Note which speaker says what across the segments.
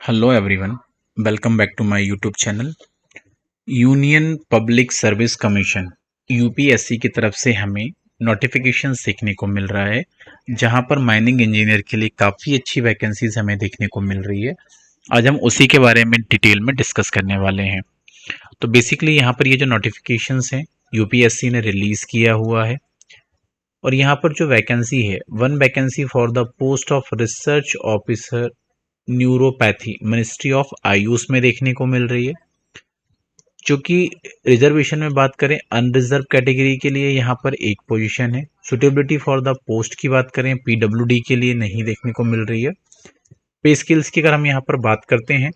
Speaker 1: Hello everyone, welcome back to my YouTube channel. Union public service commission UPSC की तरफ से हमें notification देखने को मिल रहा है, जहां पर माइनिंग इंजीनियर के लिए काफ़ी अच्छी वैकेंसीज हमें देखने को मिल रही है। आज हम उसी के बारे में डिटेल में डिस्कस करने वाले हैं। तो बेसिकली यहाँ पर ये जो नोटिफिकेशंस हैं यूपीएससी ने रिलीज़ किया हुआ है, और यहाँ पर जो वैकेंसी है, one vacancy for the post of research officer neuropathy ministry of Ayush में देखने को मिल रही है। जो कि रिजर्वेशन में बात करें, अनरिजर्व कैटेगरी के लिए यहाँ पर एक पोजीशन है। सुटेबिलिटी फॉर द पोस्ट की बात करें, पीडब्ल्यूडी के लिए नहीं देखने को मिल रही है। पे स्किल्स की अगर हम यहाँ पर बात करते हैं,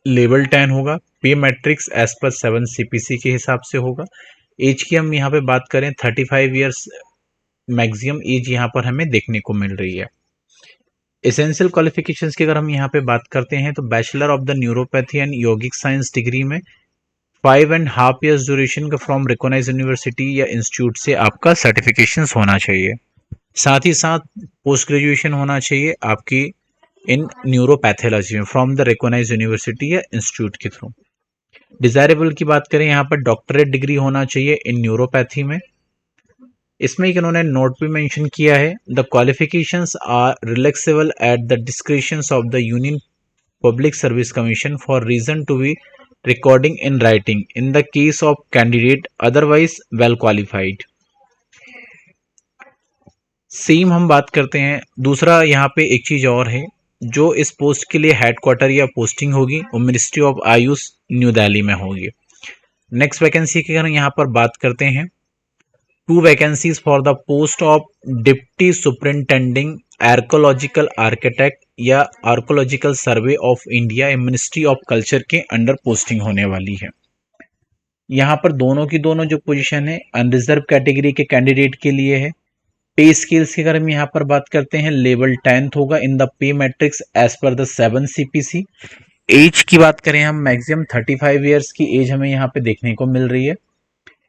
Speaker 1: लेवल 10 होगा। पे मैट्रिक्स एज पर 7 सीपीसी के हिसाब से होगा। एज की हम यहाँ पे बात करें 35 ईयर्स मैक्सिमम एज यहाँ पर हमें देखने को मिल रही है। एसेंशियल क्वालिफिकेशंस की अगर हम यहाँ पे बात करते हैं तो bachelor of the neuropathy and yogic science degree में 5.5 ईयर्स ड्यूरेशन का फ्रॉम रिकॉग्नाइज्ड यूनिवर्सिटी या इंस्टीट्यूट से आपका सर्टिफिकेशन होना चाहिए। साथ ही साथ पोस्ट ग्रेजुएशन होना चाहिए आपकी इन न्यूरोपैथोलॉजी में फ्रॉम द रिकॉग्नाइज्ड यूनिवर्सिटी या इंस्टीट्यूट के थ्रू। डिजायरेबल की बात करें, यहाँ पर डॉक्टरेट डिग्री होना चाहिए इन न्यूरोपैथी में। इसमें एक इन्होंने नोट भी मेंशन किया है, the qualifications are relaxable at the discretions of the union public service commission for reason to be recording in writing in the case of candidate otherwise well qualified. Same हम बात करते हैं। दूसरा यहाँ पे एक चीज और है, जो इस पोस्ट के लिए हेडक्वार्टर या पोस्टिंग होगी वो ministry of Ayush new Delhi में होगी। नेक्स्ट वैकेंसी की अगर यहाँ पर बात करते हैं, 2 vacancies for the post of deputy superintending archaeological architect या archaeological survey of India ministry of culture के अंडर पोस्टिंग होने वाली है। यहाँ पर दोनों की दोनों जो पोजीशन है अनरिजर्व कैटेगरी के कैंडिडेट के लिए है। पे स्केल्स की अगर हम यहाँ पर बात करते हैं, लेवल 10 होगा in the pay matrix as per the 7 CPC. Age की बात करें हम, मैक्सिमम 35 ईयर्स की एज हमें यहाँ पे देखने को मिल रही है।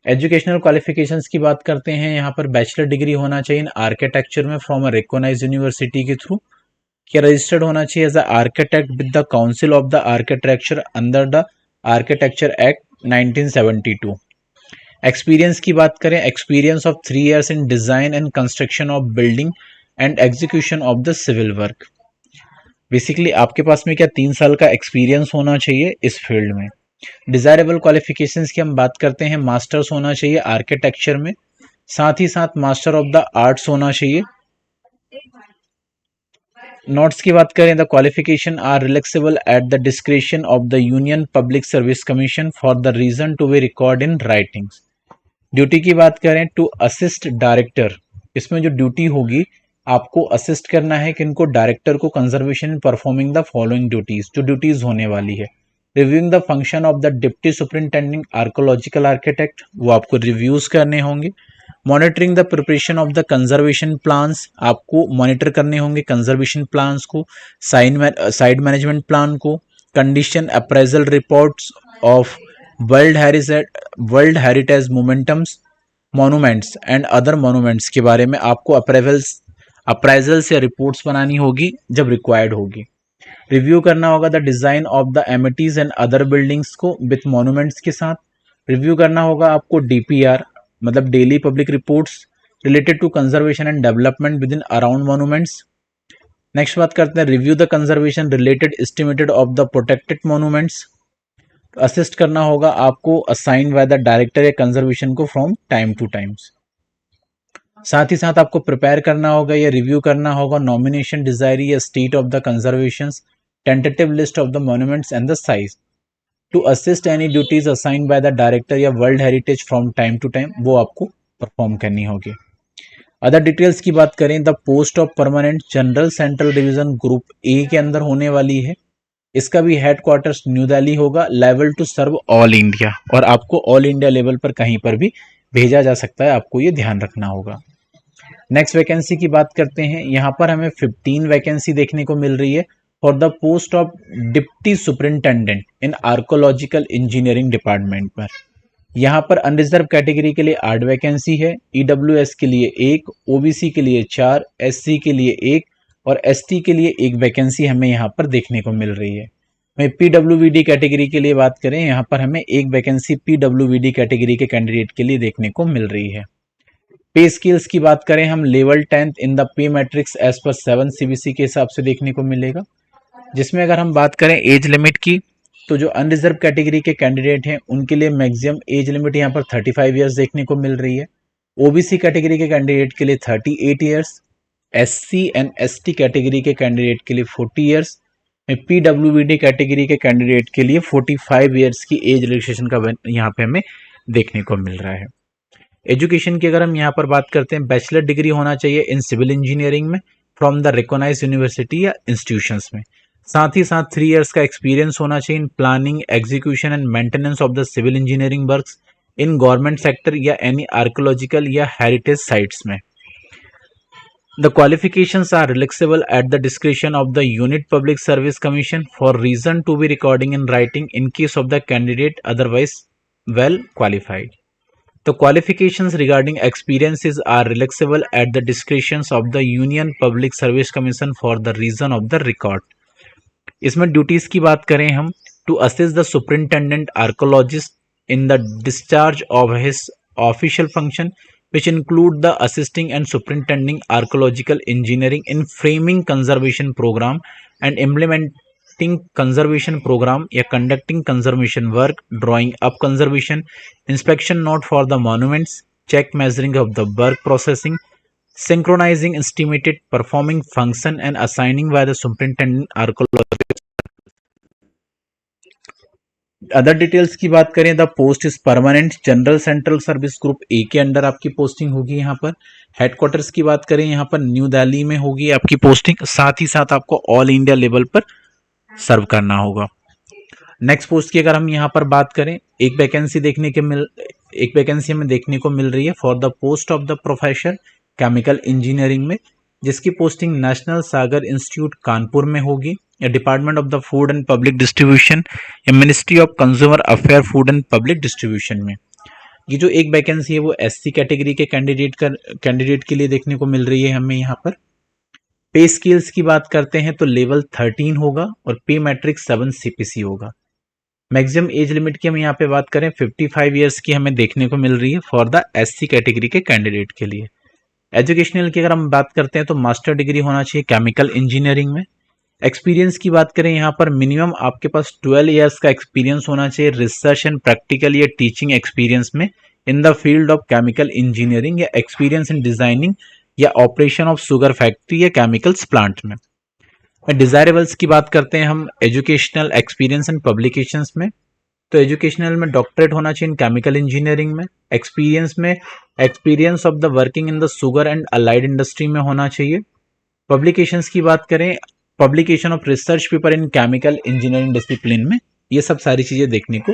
Speaker 1: एजुकेशनल क्वालिफिकेशंस की बात करते हैं, यहाँ पर बैचलर डिग्री होना चाहिए इन आर्किटेक्चर में फ्रॉम अ रिकॉग्नाइज्ड यूनिवर्सिटी के थ्रू, क्या रजिस्टर्ड होना चाहिए as a architect with the council of the architecture under the architecture act 1972। Experience की बात करें, experience of 3 years in design and construction of building and execution of the civil work. Basically आपके पास में क्या 3 साल का एक्सपीरियंस होना चाहिए इस फील्ड में। डिजायरेबल क्वालिफिकेशंस की हम बात करते हैं, मास्टर्स होना चाहिए आर्किटेक्चर में, साथ ही साथ मास्टर ऑफ द आर्ट्स होना चाहिए। नोट्स की बात करें, the qualification are relaxable at the discretion of the union public service commission for the reason to be record in writings. Duty की बात करें, टू असिस्ट डायरेक्टर, इसमें जो ड्यूटी होगी आपको असिस्ट करना है किनको, डायरेक्टर को, conservation in performing the following duties, जो ड्यूटीज होने वाली है। Reviewing the function of the deputy superintending archaeological architect, वो आपको रिव्यूज करने होंगे। Monitoring the preparation of the conservation plans, आपको मॉनिटर करने होंगे कंजर्वेशन प्लान्स को, साइड मैनेजमेंट प्लान को। Condition appraisal reports of world heritage monuments and other monuments के बारे में आपको अप्राइजल्स या रिपोर्ट्स बनानी होगी जब रिक्वायर्ड होगी। रिव्यू करना होगा the design of the amenities and other buildings को विथ मोनूमेंट्स के साथ। रिव्यू करना होगा आपको डीपीआर, मतलब daily public reports related to conservation and development within around monuments. Next बात करते हैं, review the conservation related estimated of the protected monuments. Assist करना होगा आपको असाइन बाय द डायरेक्टर या कंजर्वेशन को फ्रॉम टाइम टू टाइम्स। साथ ही साथ आपको प्रिपेयर करना होगा या रिव्यू करना होगा नॉमिनेशन डिजायरी या state of the conservation, tentative list of the monuments and the साइज। To assist any duties assigned by the director या world heritage from time to time, वो आपको परफॉर्म करनी होगी। अदर डिटेल्स की बात करें, the post of permanent general central division group A के अंदर होने वाली है। इसका भी हेडक्वार्टर्स न्यू दिल्ली होगा। Level to serve all India, और आपको ऑल इंडिया लेवल पर कहीं पर भी भेजा जा सकता है, आपको ये ध्यान रखना होगा। नेक्स्ट वैकेंसी की बात करते हैं, यहाँ पर हमें 15 वैकेंसी देखने को मिल रही है for the post of deputy superintendent in archaeological engineering department पर। यहाँ पर अनरिजर्व कैटेगरी के लिए 8 वैकेंसी है, ईडब्ल्यूएस के लिए 1, ओबीसी के लिए 4, एससी के लिए 1 और एसटी के लिए एक वैकेंसी हमें यहाँ पर देखने को मिल रही है। वहीं पीडब्ल्यूबीडी कैटेगरी के लिए बात करें, यहाँ पर हमें एक वैकेंसी पीडब्ल्यूबीडी कैटेगरी के कैंडिडेट के लिए देखने को मिल रही है। पे स्केल्स की बात करें हम, level 10th in the pay matrix as per 7 CBC के हिसाब से देखने को मिलेगा, जिसमें अगर हम बात करें एज लिमिट की, तो जो अनरिजर्व कैटेगरी के कैंडिडेट हैं उनके लिए मैक्सिमम एज लिमिट यहाँ पर 35 ईयर्स देखने को मिल रही है। ओबीसी कैटेगरी के कैंडिडेट के लिए 38 years, SC and ST category के कैंडिडेट के लिए 40 ईयर्स, पीडब्ल्यूबीडी कैटेगरी के कैंडिडेट के लिए 45 ईयर्स की एज रिलैक्सेशन का यहाँ पे हमें देखने को मिल रहा है। एजुकेशन की अगर हम यहाँ पर बात करते हैं, बैचलर डिग्री होना चाहिए इन सिविल इंजीनियरिंग में फ्रॉम द रिकॉग्नाइज्ड यूनिवर्सिटी या इंस्टीट्यूशंस में। साथ ही साथ 3 इयर्स का एक्सपीरियंस होना चाहिए in planning, execution and maintenance of the civil engineering works in government sector या एनी आर्कोलॉजिकल या हेरिटेज साइट्स में। The qualifications are relaxable at the discretion of the Unit Public Service Commission for reason to be recording in writing in case of the candidate otherwise well qualified. The qualifications regarding experiences are relaxable at the discretions of the Union Public Service Commission for the reason of the record. इसमें duties की बात करें हम, to assist the superintendent archaeologist in the discharge of his official function which include the assisting and superintending archaeological engineering in framing conservation program and implementing conservation program या conducting conservation work, drawing up conservation, inspection note for the monuments, check measuring of the work processing, synchronizing estimated performing function and assigning by the superintendent archaeology. Other details की बात करें, the post is permanent general central service group A के under आपकी posting होगी। यहाँ पर headquarters की बात करें, यहाँ पर न्यू दिल्ली में होगी आपकी पोस्टिंग, साथ ही साथ आपको ऑल इंडिया लेवल पर सर्व करना होगा। नेक्स्ट पोस्ट की अगर हम यहाँ पर बात करें, एक वैकेंसी हमें देखने को मिल रही है for the post of the professor chemical engineering में, जिसकी posting national sugar institute Kanpur में होगी या department of the food and public distribution या ministry of consumer affair food and public distribution में। ये जो एक वैकेंसी है वो एससी कैटेगरी के कैंडिडेट के लिए देखने को मिल रही है हमें यहाँ पर। पे स्केल्स की बात करते हैं तो लेवल 13 होगा और पे मैट्रिक 7 सीपीसी होगा। मैक्सिमम एज लिमिट की हम यहाँ पे बात करें 55 ईयर्स की हमें देखने को मिल रही है फॉर द एससी कैटेगरी के कैंडिडेट के लिए। एजुकेशनल की अगर हम बात करते हैं तो मास्टर डिग्री होना चाहिए केमिकल इंजीनियरिंग में। एक्सपीरियंस की बात करें, यहाँ पर मिनिमम आपके पास 12 इयर्स का एक्सपीरियंस होना चाहिए रिसर्च एंड प्रैक्टिकल या टीचिंग एक्सपीरियंस में in the field of chemical engineering या एक्सपीरियंस इन डिजाइनिंग या ऑपरेशन ऑफ शुगर फैक्ट्री या केमिकल्स प्लांट में। डिजायरेबल्स की बात करते हैं हम, एजुकेशनल एक्सपीरियंस एंड पब्लिकेशंस में, तो एजुकेशनल में डॉक्टरेट होना चाहिए इन केमिकल इंजीनियरिंग में। एक्सपीरियंस में experience of the working in the sugar and allied industry में होना चाहिए। पब्लिकेशंस की बात करें, publication of research paper in chemical engineering discipline में, ये सब सारी चीजें देखने को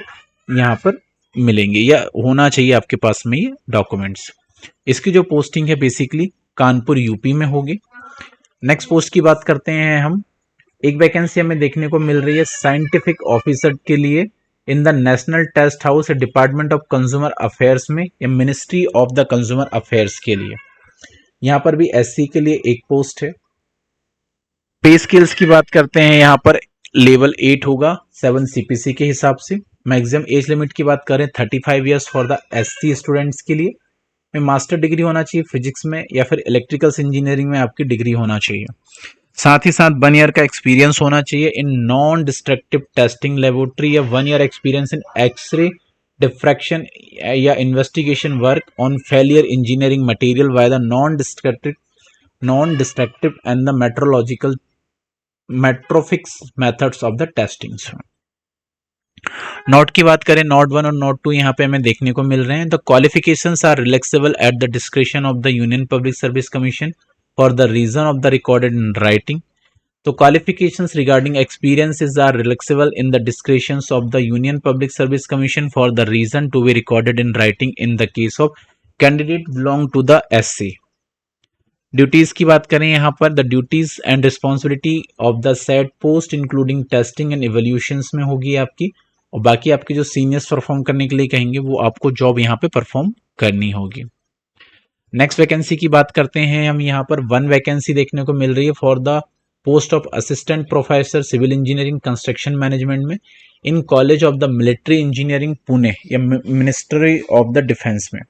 Speaker 1: यहाँ पर मिलेंगे या होना चाहिए आपके पास में ये डॉक्यूमेंट्स। इसकी जो पोस्टिंग है बेसिकली कानपुर यूपी में होगी। नेक्स्ट पोस्ट की बात करते हैं हम, एक वैकेंसी हमें देखने को मिल रही है साइंटिफिक ऑफिसर के लिए in the national test house department of consumer affairs में या ministry of the consumer affairs के लिए। यहाँ पर भी एससी के लिए एक पोस्ट है। पे स्केल्स की बात करते हैं, यहाँ पर लेवल 8 होगा 7 सीपीसी के हिसाब से। मैक्सिमम एज लिमिट की बात करें 35 years for the SC students के लिए। में मास्टर डिग्री होना चाहिए फिजिक्स में या फिर इलेक्ट्रिकल्स इंजीनियरिंग में आपकी डिग्री होना चाहिए। साथ ही साथ 1 ईयर का एक्सपीरियंस होना चाहिए in non destructive testing laboratory या 1 year experience in x ray diffraction या investigation work on failure engineering material by the non destructive and the metrological metallographic methods of the testing. Note की बात करें, note 1 और note 2 यहाँ पे हमें देखने को मिल रहे हैं। The qualifications are relaxable at the description of the union public service commission for the reason of the recorded in writing. So qualifications regarding experiences are relaxable in the discretions of the Union Public Service Commission for the reason to be recorded in writing in the case of candidate belong to the SC. Duties की बात करें यहाँ पर, the duties and responsibility of the set post including testing and evaluations में होगी आपकी, और बाकी आपके जो सीनियर्स परफॉर्म करने के लिए कहेंगे वो आपको जॉब यहाँ पे परफॉर्म करनी होगी। नेक्स्ट वैकेंसी की बात करते हैं हम, यहाँ पर 1 वैकेंसी देखने को मिल रही है for the post of assistant professor civil engineering construction management में in college of the military engineering Pune या मिनिस्ट्री ऑफ द डिफेंस में।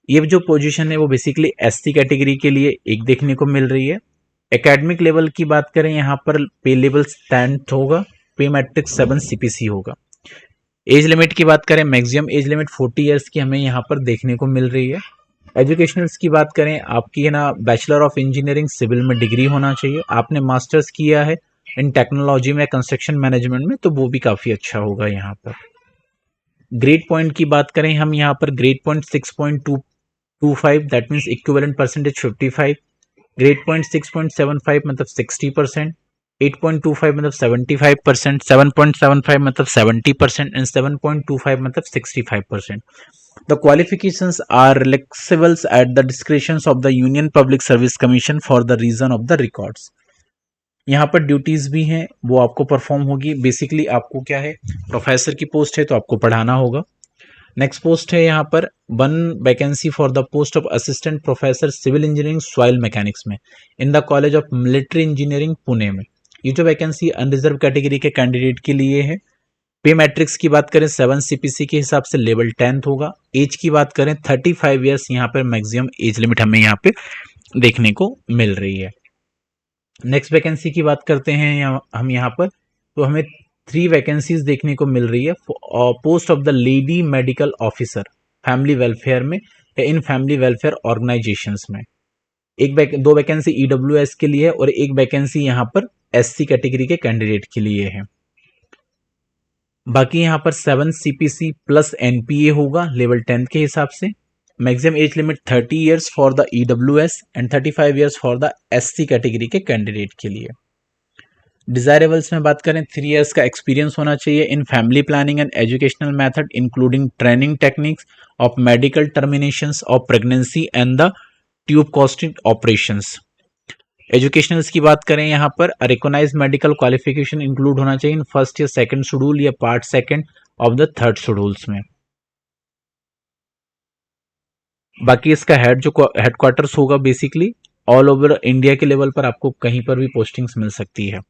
Speaker 1: ये जो पोजीशन है वो बेसिकली एससी कैटेगरी के लिए एक देखने को मिल रही है। एकेडमिक लेवल की बात करें, यहाँ पर पे लेवल 10th होगा, पे मैट्रिक 7 सीपीसी होगा। एज लिमिट की बात करें, मैक्सिमम एज लिमिट 40 ईयर्स की हमें यहाँ पर देखने को मिल रही है। एजुकेशनल्स की बात करें, आपकी है ना बैचलर ऑफ इंजीनियरिंग सिविल में डिग्री होना चाहिए, आपने मास्टर्स किया है इन टेक्नोलॉजी में कंस्ट्रक्शन मैनेजमेंट में तो वो भी काफ़ी अच्छा होगा। यहाँ पर ग्रेड पॉइंट की बात करें हम, यहाँ पर grade point 6.25 that means equivalent percentage 55, grade point 6.75 मतलब 60%, 8.25 मतलब 75%, 7.75 मतलब 70% एंड 7.25 मतलब 65%। The qualifications are flexible at the discretion of the Union Public Service Commission for the reason of the records। यहाँ पर ड्यूटीज भी हैं वो आपको परफॉर्म होगी। बेसिकली आपको क्या है, प्रोफेसर की पोस्ट है तो आपको पढ़ाना होगा। नेक्स्ट पोस्ट है यहाँ पर 1 vacancy for the post of assistant professor civil engineering soil mechanics में in the college of military engineering Pune में। ये जो वैकेंसी अनरिजर्व कैटेगरी के कैंडिडेट के लिए है। पे मैट्रिक्स की बात करें 7 सीपीसी के हिसाब से लेवल 10th होगा। एज की बात करें 35 ईयर्स यहाँ पर मैक्सिमम एज लिमिट हमें यहाँ पे देखने को मिल रही है। नेक्स्ट वैकेंसी की बात करते हैं हम यहाँ पर, तो हमें 3 वैकेंसीज देखने को मिल रही है post of the lady medical officer family welfare में या इन फैमिली वेलफेयर ऑर्गेनाइजेशंस में। 2 वैकेंसी ईडब्ल्यूएस के लिए और 1 वैकेंसी यहाँ पर एससी कैटेगरी के कैंडिडेट के लिए है। बाकी यहाँ पर 7 सीपीसी प्लस एनपीए होगा लेवल 10th के हिसाब से। Maximum age limit 30 years for the EWS and 35 years for the SC category के कैंडिडेट के लिए। डिजायरेबल्स में बात करें 3 ईयर्स का एक्सपीरियंस होना चाहिए in family planning and educational method including training techniques of medical terminations of pregnancy and the tube costing operations. Educationals की बात करें, यहाँ पर रिकॉग्नाइज मेडिकल क्वालिफिकेशन इंक्लूड होना चाहिए इन फर्स्ट या सेकंड शेड्यूल या part second of the third schedules में। बाकी इसका हेडक्वार्टर्स होगा बेसिकली ऑल ओवर इंडिया के लेवल पर, आपको कहीं पर भी पोस्टिंग्स मिल सकती है।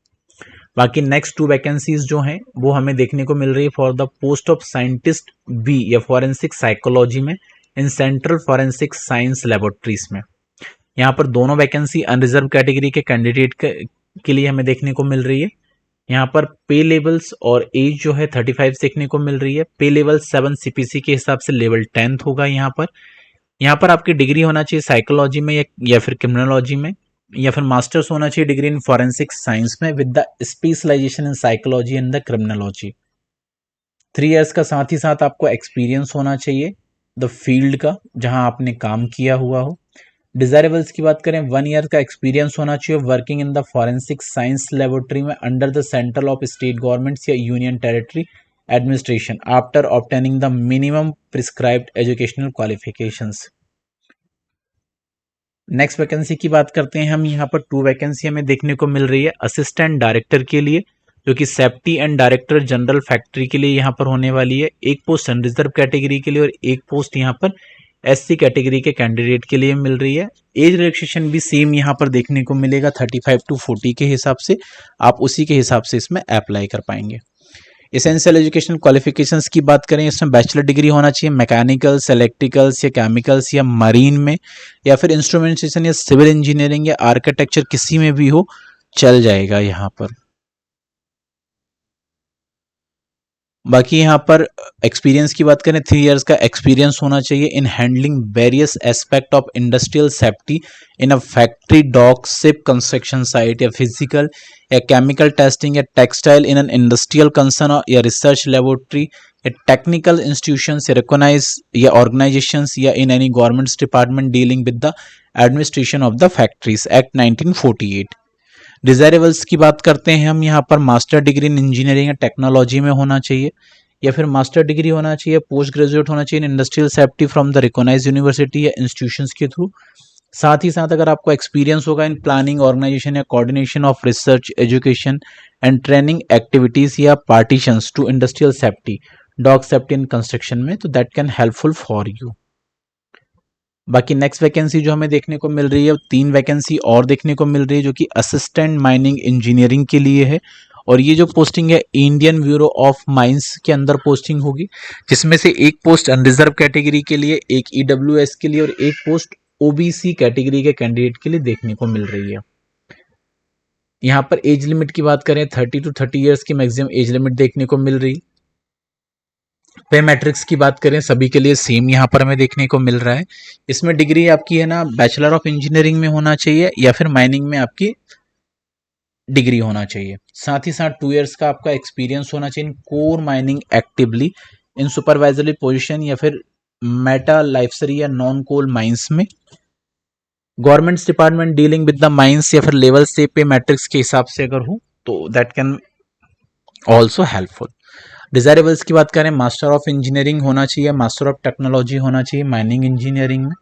Speaker 1: बाकी नेक्स्ट 2 वैकेंसीज जो हैं वो हमें देखने को मिल रही है for the post of scientist B या फॉरेंसिक साइकोलॉजी में in central forensic science laboratories में। यहाँ पर दोनों वैकेंसी अनरिजर्व कैटेगरी के कैंडिडेट के लिए हमें देखने को मिल रही है। यहाँ पर पे लेवल्स और एज जो है 35 देखने को मिल रही है। पे लेवल 7 सीपीसी के हिसाब से लेवल 10th होगा। यहाँ पर आपकी डिग्री होना चाहिए साइकोलॉजी में या फिर क्रिमिनोलॉजी में, या फिर मास्टर्स होना चाहिए डिग्री इन फॉरेंसिक साइंस में with the specialisation in psychology and the criminology. 3 years का साथ ही साथ आपको एक्सपीरियंस होना चाहिए द फील्ड का जहां आपने काम किया हुआ हो। डिजायरेबल्स की बात करें 1 ईयर का एक्सपीरियंस होना चाहिए working in the forensic science laboratory में under the central of state governments या union territory administration after obtaining the minimum prescribed educational qualifications. Next vacancy की बात करते हैं हम, यहाँ पर 2 वैकेंसी हमें देखने को मिल रही है असिस्टेंट डायरेक्टर के लिए, जो कि safety and director general factory के लिए यहाँ पर होने वाली है। एक पोस्ट अनरिजर्व कैटेगरी के लिए और एक पोस्ट यहाँ पर एससी कैटेगरी के कैंडिडेट के लिए मिल रही है। एज रिलैक्सेशन भी सेम यहाँ पर देखने को मिलेगा 35 to 40 के हिसाब से, आप उसी के हिसाब से इसमें अप्लाई कर पाएंगे। एसेंशियल एजुकेशनल क्वालिफिकेशंस की बात करें, इसमें बैचलर डिग्री होना चाहिए मैकेनिकल्स, इलेक्ट्रिकल्स या केमिकल्स या मरीन में, या फिर इंस्ट्रूमेंटेशन या सिविल इंजीनियरिंग या आर्किटेक्चर किसी में भी हो चल जाएगा यहाँ पर। बाकी यहाँ पर एक्सपीरियंस की बात करें 3 इयर्स का एक्सपीरियंस होना चाहिए in handling various aspect of industrial safety in a factory, dock, ship, construction site या फिजिकल या केमिकल टेस्टिंग या textile in an industrial concern या रिसर्च लेबोरेटरी या टेक्निकल इंस्टीट्यूशंस या रिकॉग्नाइज या ऑर्गेनाइजेशंस या in any governments department dealing with the administration of the factories act 1948। Desirables की बात करते हैं हम, यहाँ पर मास्टर डिग्री इन इंजीनियरिंग या टेक्नोलॉजी में होना चाहिए, या फिर मास्टर डिग्री होना चाहिए, पोस्ट ग्रेजुएट होना चाहिए in industrial safety from the recognised university या इंस्टीट्यूशंस के थ्रू। साथ ही साथ अगर आपको एक्सपीरियंस होगा इन प्लानिंग, ऑर्गेनाइजेशन या coordination of research, education and training activities या partitions to industrial safety, dock safety and construction में, तो that can helpful for you. बाकी नेक्स्ट वैकेंसी जो हमें देखने को मिल रही है, 3 वैकेंसी और देखने को मिल रही है जो कि असिस्टेंट माइनिंग इंजीनियरिंग के लिए है। और ये जो पोस्टिंग है इंडियन ब्यूरो ऑफ माइंस के अंदर पोस्टिंग होगी, जिसमें से एक पोस्ट अनरिजर्व कैटेगरी के लिए, एक ईडब्ल्यूएस के लिए और एक पोस्ट ओबीसी कैटेगरी के कैंडिडेट के लिए देखने को मिल रही है। यहाँ पर एज लिमिट की बात करें 30 to 30 ईयर्स की मैक्सिमम एज लिमिट देखने को मिल रही। पे मैट्रिक्स की बात करें सभी के लिए सेम यहाँ पर हमें देखने को मिल रहा है। इसमें डिग्री आपकी है ना बैचलर ऑफ इंजीनियरिंग में होना चाहिए या फिर माइनिंग में आपकी डिग्री होना चाहिए। साथ ही साथ 2 ईयर्स का आपका एक्सपीरियंस होना चाहिए इन core mining actively in supervisory position या फिर मेटा लाइफसरी या नॉन कोल माइंस में। Governments department dealing with the mines या फिर लेवल से पे मैट्रिक्स के हिसाब से अगर हो तो दैट कैन ऑल्सो हेल्पफुल। डिजायरेबल्स की बात करें मास्टर ऑफ इंजीनियरिंग होना चाहिए, मास्टर ऑफ टेक्नोलॉजी होना चाहिए माइनिंग इंजीनियरिंग में।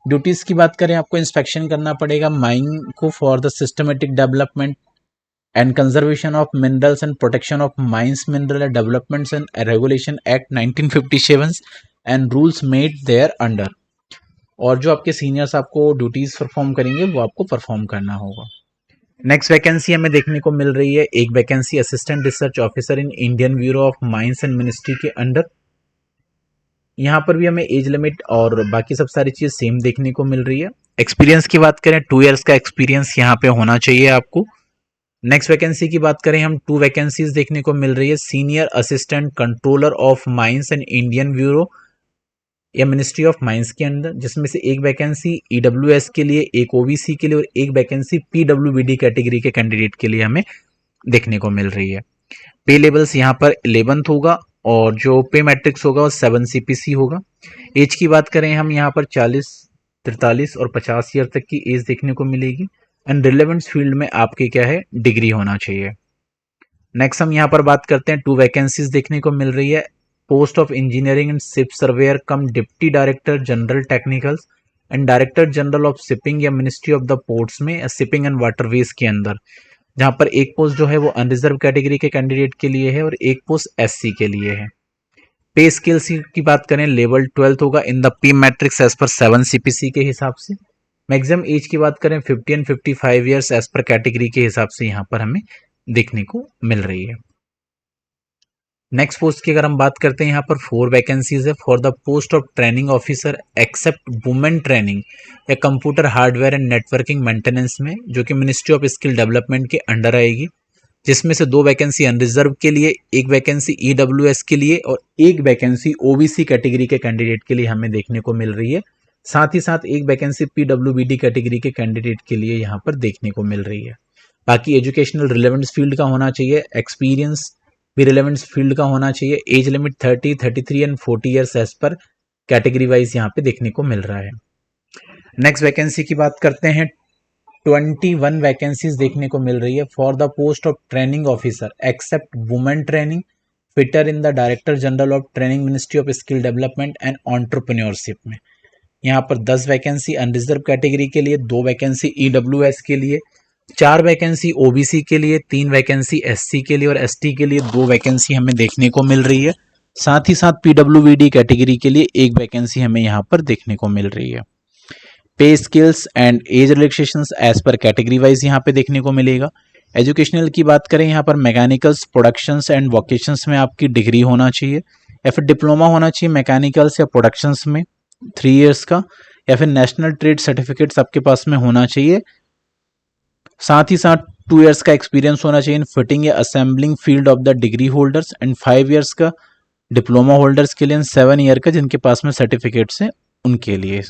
Speaker 1: ड्यूटीज की बात करें आपको इंस्पेक्शन करना पड़ेगा माइन को for the systematic development and conservation of minerals and protection of mines mineral developments and regulation act 1957 and rules made thereunder. और जो आपके सीनियर्स आपको ड्यूटीज परफॉर्म करेंगे वो आपको परफॉर्म करना होगा। नेक्स्ट वैकेंसी हमें देखने को मिल रही है, एक vacancy assistant research officer in Indian bureau of mines and ministry के अंडर। यहाँ पर भी हमें एज लिमिट और बाकी सब सारी चीज सेम देखने को मिल रही है। एक्सपीरियंस की बात करें 2 ईयर्स का एक्सपीरियंस यहाँ पे होना चाहिए आपको। नेक्स्ट वैकेंसी की बात करें हम 2 वैकेंसीज देखने को मिल रही है, senior assistant controller of mines and Indian bureau या मिनिस्ट्री ऑफ माइंस के अंदर, जिसमें से एक वैकेंसी ईडब्ल्यूएस के लिए, एक ओबीसी के लिए और एक वैकेंसी पीडब्ल्यूबीडी कैटेगरी के कैंडिडेट के लिए हमें देखने को मिल रही है। पे लेवल्स यहाँ पर 11th होगा और जो पे मैट्रिक्स होगा वो 7 CPC होगा। एज की बात करें हम यहाँ पर 40, 43 और 50 ईयर तक की एज देखने को मिलेगी एंड रिलेवेंट फील्ड में आपके क्या है डिग्री होना चाहिए। नेक्स्ट हम यहाँ पर बात करते हैं 2 वैकेंसीज देखने को मिल रही है, post of engineering and ship surveyor come deputy director general technicals and director general of shipping या मिनिस्ट्री ऑफ द पोर्ट्स में शिपिंग एंड वाटरवेज के अंदर, जहां पर एक पोस्ट जो है वो अनरिजर्व कैटेगरी के कैंडिडेट के लिए है और एक पोस्ट एससी के लिए है। पे स्केल्स की बात करें लेवल 12 होगा in the pay matrix as per 7 CPC के हिसाब से। मैक्सिमम एज की बात करें 50 and 55 years as per category के हिसाब से यहाँ पर हमें देखने को मिल रही है। नेक्स्ट पोस्ट की अगर हम बात करते हैं यहाँ पर 4 वैकेंसीज है for the post of training officer except women training या computer hardware and networking maintenance में, जो कि मिनिस्ट्री ऑफ स्किल डेवलपमेंट के अंडर आएगी, जिसमें से 2 वैकेंसी अनरिजर्व के लिए, एक वैकेंसी ईडब्ल्यूएस के लिए और एक वैकेंसी ओबीसी कैटेगरी के कैंडिडेट के लिए हमें देखने को मिल रही है। साथ ही साथ एक वैकेंसी पीडब्ल्यूबीडी कैटेगरी के कैंडिडेट के लिए यहाँ पर देखने को मिल रही है। बाकी एजुकेशनल रिलेवेंस फील्ड का होना चाहिए, एक्सपीरियंस भी रिलेवेंट फील्ड का होना चाहिए। Age limit 30, 33 and 40 years as per category wise यहाँ पे देखने को मिल रहा है। नेक्स्ट वैकेंसी की बात करते हैं, 21 वैकेंसीज देखने को मिल रही है for the post of training officer except women training fitter in the director general of training ministry of skill development and entrepreneurship में। यहाँ पर 10 वैकेंसी अनरिजर्व कैटेगरी के लिए, 2 वैकेंसी ईडब्ल्यूएस के लिए, 4 वैकेंसी ओबीसी के लिए, 3 वैकेंसी एससी के लिए और एसटी के लिए 2 वैकेंसी हमें देखने को मिल रही है। साथ ही साथ पीडब्ल्यूबीडी कैटेगरी के लिए 1 वैकेंसी हमें यहाँ पर देखने को मिल रही है। Pay scales and age relaxations as per category wise यहाँ पे देखने को मिलेगा। एजुकेशनल की बात करें यहाँ पर मैकेनिकल्स, प्रोडक्शंस एंड वोकेशंस में आपकी डिग्री होना चाहिए या फिर डिप्लोमा होना चाहिए मैकेनिकल्स या प्रोडक्शंस में 3 ईयर्स का, या फिर नेशनल ट्रेड सर्टिफिकेट्स आपके पास में होना चाहिए। साथ ही साथ 2 ईयर्स का एक्सपीरियंस होना चाहिए इन फिटिंग या assembling field of the degree holders and 5 years का डिप्लोमा होल्डर्स के लिए, 7 ईयर का जिनके पास में सर्टिफिकेट्स हैं उनके लिए।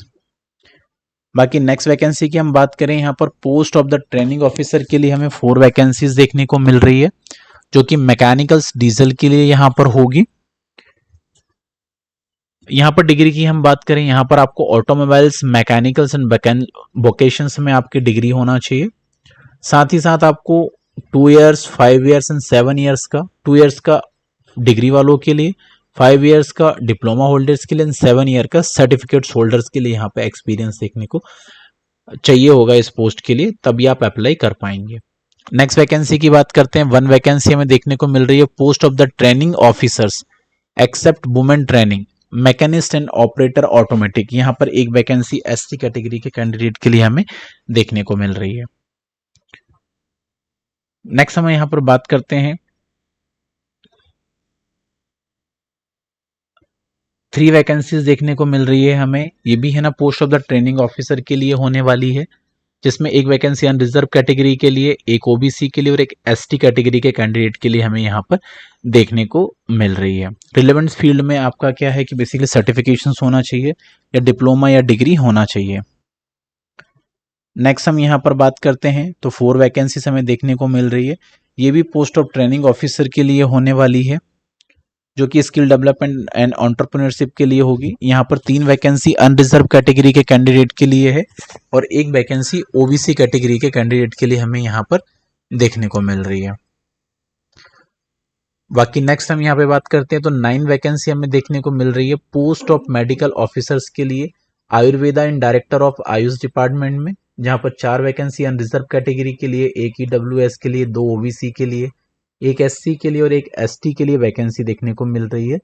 Speaker 1: बाकी नेक्स्ट वैकेंसी की हम बात करें यहाँ पर post of the training officer के लिए हमें 4 वैकेंसीज देखने को मिल रही है, जो कि मैकेनिकल्स डीजल के लिए यहाँ पर होगी। यहाँ पर डिग्री की हम बात करें, यहाँ पर आपको ऑटोमोबाइल्स, मैकेनिकल्स एंड वोकेशंस में आपकी डिग्री होना चाहिए। साथ ही साथ आपको 2 ईयर्स, 5 ईयर्स एंड 7 ईयर्स का, 2 ईयर्स का डिग्री वालों के लिए, 5 ईयर्स का डिप्लोमा होल्डर्स के लिए, 7 ईयर का सर्टिफिकेट्स होल्डर्स के लिए यहाँ पे एक्सपीरियंस देखने को चाहिए होगा इस पोस्ट के लिए, तभी आप अप्लाई कर पाएंगे। नेक्स्ट वैकेंसी की बात करते हैं, 1 वैकेंसी हमें देखने को मिल रही है post of the training officers except women training machinist and operator automatic, यहाँ पर एक वैकेंसी एससी कैटेगरी के कैंडिडेट के लिए हमें देखने को मिल रही है। नेक्स्ट हम यहाँ पर बात करते हैं 3 वैकेंसीज देखने को मिल रही है हमें, ये भी है ना post of the training officer के लिए होने वाली है, जिसमें एक वैकेंसी अनरिजर्व कैटेगरी के लिए, एक ओबीसी के लिए और एक एसटी कैटेगरी के कैंडिडेट के लिए हमें यहाँ पर देखने को मिल रही है। रिलेवेंट फील्ड में आपका क्या है कि बेसिकली सर्टिफिकेशंस होना चाहिए या डिप्लोमा या डिग्री होना चाहिए। नेक्स्ट हम यहाँ पर बात करते हैं तो 4 वैकेंसीज हमें देखने को मिल रही है, ये भी पोस्ट ऑफ ट्रेनिंग ऑफिसर के लिए होने वाली है, जो कि स्किल डेवलपमेंट एंड एंटरप्रेन्योरशिप के लिए होगी। यहाँ पर 3 वैकेंसी अनरिजर्व कैटेगरी के कैंडिडेट के लिए है और एक वैकेंसी ओबीसी कैटेगरी के कैंडिडेट के लिए हमें यहाँ पर देखने को मिल रही है। बाकी नेक्स्ट हम यहाँ पे बात करते हैं तो 9 वैकेंसी हमें देखने को मिल रही है पोस्ट ऑफ मेडिकल ऑफिसर्स के लिए, Ayurveda and director of Ayush department में, जहाँ पर 4 वैकेंसी अनरिजर्व कैटेगरी के लिए, एक ईडब्ल्यूएस के लिए, 2 ओबीसी के लिए, एक एससी के लिए और एक एसटी के लिए वैकेंसी देखने को मिल रही है।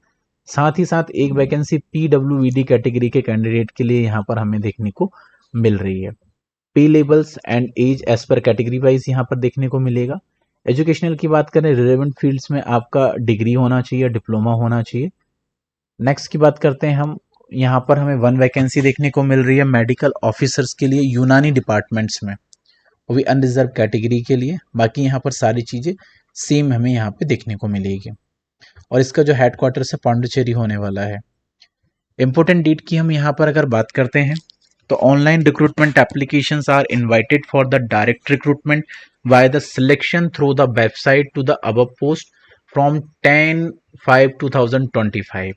Speaker 1: साथ ही साथ एक वैकेंसी पीडब्ल्यूईडी कैटेगरी के कैंडिडेट के लिए यहाँ पर हमें देखने को मिल रही है। Pay levels and age as per category wise यहाँ पर देखने को मिलेगा। एजुकेशनल की बात करें, रिलेवेंट फील्ड्स में आपका डिग्री होना चाहिए, डिप्लोमा होना चाहिए। नेक्स्ट की बात करते हैं हम, यहाँ पर हमें 1 वैकेंसी देखने को मिल रही है मेडिकल ऑफिसर्स के लिए यूनानी डिपार्टमेंट्स में, वो भी अनरिजर्व कैटेगरी के लिए। बाकी यहाँ पर सारी चीज़ें सेम हमें यहाँ पे देखने को मिलेगी और इसका जो हेडक्वार्टर है पांडिचेरी होने वाला है। इंपॉर्टेंट डेट की हम यहाँ पर अगर बात करते हैं तो online recruitment applications are invited for the direct recruitment by the selection through the website to the above post from 10/5/2025।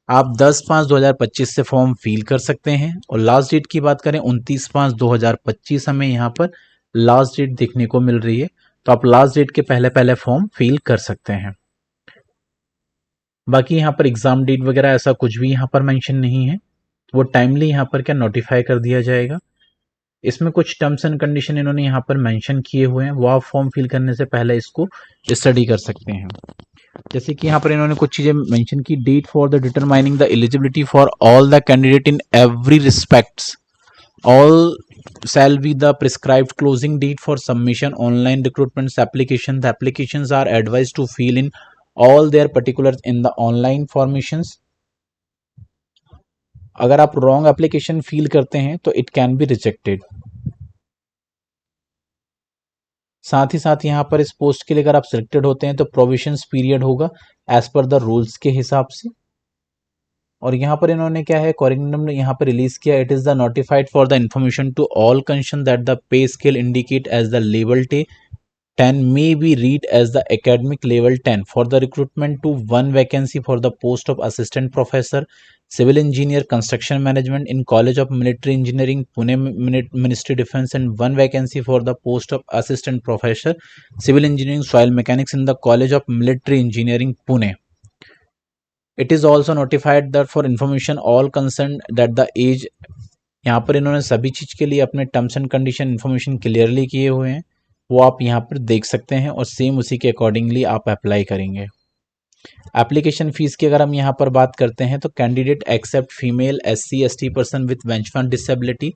Speaker 1: आप 10/5/2025 से फॉर्म फिल कर सकते हैं और लास्ट डेट की बात करें 29/5/2025 हमें यहाँ पर लास्ट डेट देखने को मिल रही है, तो आप लास्ट डेट के पहले पहले फॉर्म फिल कर सकते हैं। बाकी यहाँ पर एग्जाम डेट वगैरह ऐसा कुछ भी यहाँ पर मेंशन नहीं है, वो टाइमली यहाँ पर क्या नोटिफाई कर दिया जाएगा। इसमें कुछ टर्म्स एंड कंडीशन इन्होंने यहाँ पर मेंशन किए हुए हैं, वो आप फॉर्म फिल करने से पहले इसको स्टडी कर सकते हैं। जैसे कि यहाँ पर इन्होंने कुछ चीजें मेंशन की, date for the determining the eligibility for all the candidate in every respects all shall be the prescribed closing date for submission online recruitment application. The applications are advised to fill in all their particulars in the online formations. अगर आप wrong application fill करते हैं तो it can be rejected. साथ ही साथ यहाँ पर इस पोस्ट के लिए अगर आप सिलेक्टेड होते हैं तो प्रोविजंस पीरियड होगा एज पर द रूल्स के हिसाब से। और यहाँ पर इन्होंने क्या है कॉरिकुलम ने यहाँ पर रिलीज किया, it is the notified for the information to all concern that the pay scale indicate as the level 10 may be read as the academic level 10 for the recruitment to 1 vacancy for the post of assistant professor civil engineer construction management in college of military engineering Pune ministry defense and 1 vacancy for the post of assistant professor civil engineering soil mechanics in the college of military engineering Pune. It is also notified that for information all concerned that the age, यहाँ पर इन्होंने सभी चीज के लिए अपने terms and condition information clearly किए हुए हैं, वो आप यहाँ पर देख सकते हैं और सेम उसी के अकॉर्डिंगली आप अप्लाई करेंगे। एप्लीकेशन फीस की अगर हम यहाँ पर बात करते हैं तो candidate except female SC ST person with benchmark disability,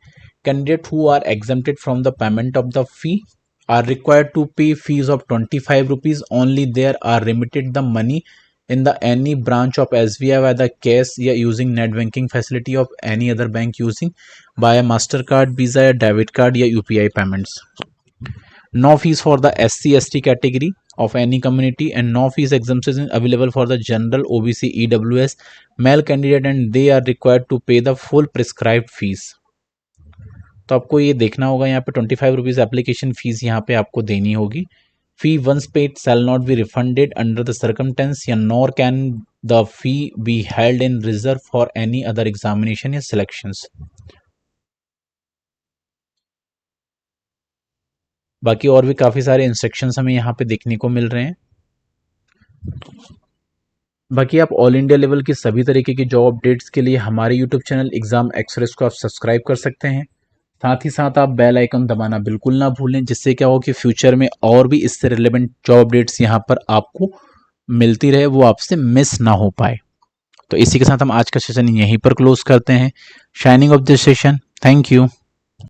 Speaker 1: candidate who are exempted from the payment of the fee are required to pay fees of 25 rupees only. There are remitted the money in the any branch of SBI by the cash या using net banking facility of any other bank using by a MasterCard, Visa या debit card या UPI payments. No fees for the SC ST category of any community and no fees exemption available for the general OBC EWS male candidate and they are required to pay the full prescribed fees. तो आपको ये देखना होगा यहाँ पे 25 rupees application fees यहाँ पे आपको देनी होगी। Fee once paid shall not be refunded under the circumstance या nor can the fee be held in reserve for any other examination या selections. बाकी और भी काफी सारे इंस्ट्रक्शंस हमें यहाँ पे देखने को मिल रहे हैं। बाकी आप ऑल इंडिया लेवल की सभी तरीके की जॉब अपडेट्स के लिए हमारे यूट्यूब चैनल एग्जाम एक्सप्रेस को आप सब्सक्राइब कर सकते हैं। साथ ही साथ आप बेल आइकन दबाना बिल्कुल ना भूलें, जिससे क्या हो कि फ्यूचर में और भी इससे रिलेवेंट जॉब अपडेट्स यहाँ पर आपको मिलती रहे, वो आपसे मिस ना हो पाए। तो इसी के साथ हम आज का सेशन यहीं पर क्लोज करते हैं। Shining of this session. Thank you.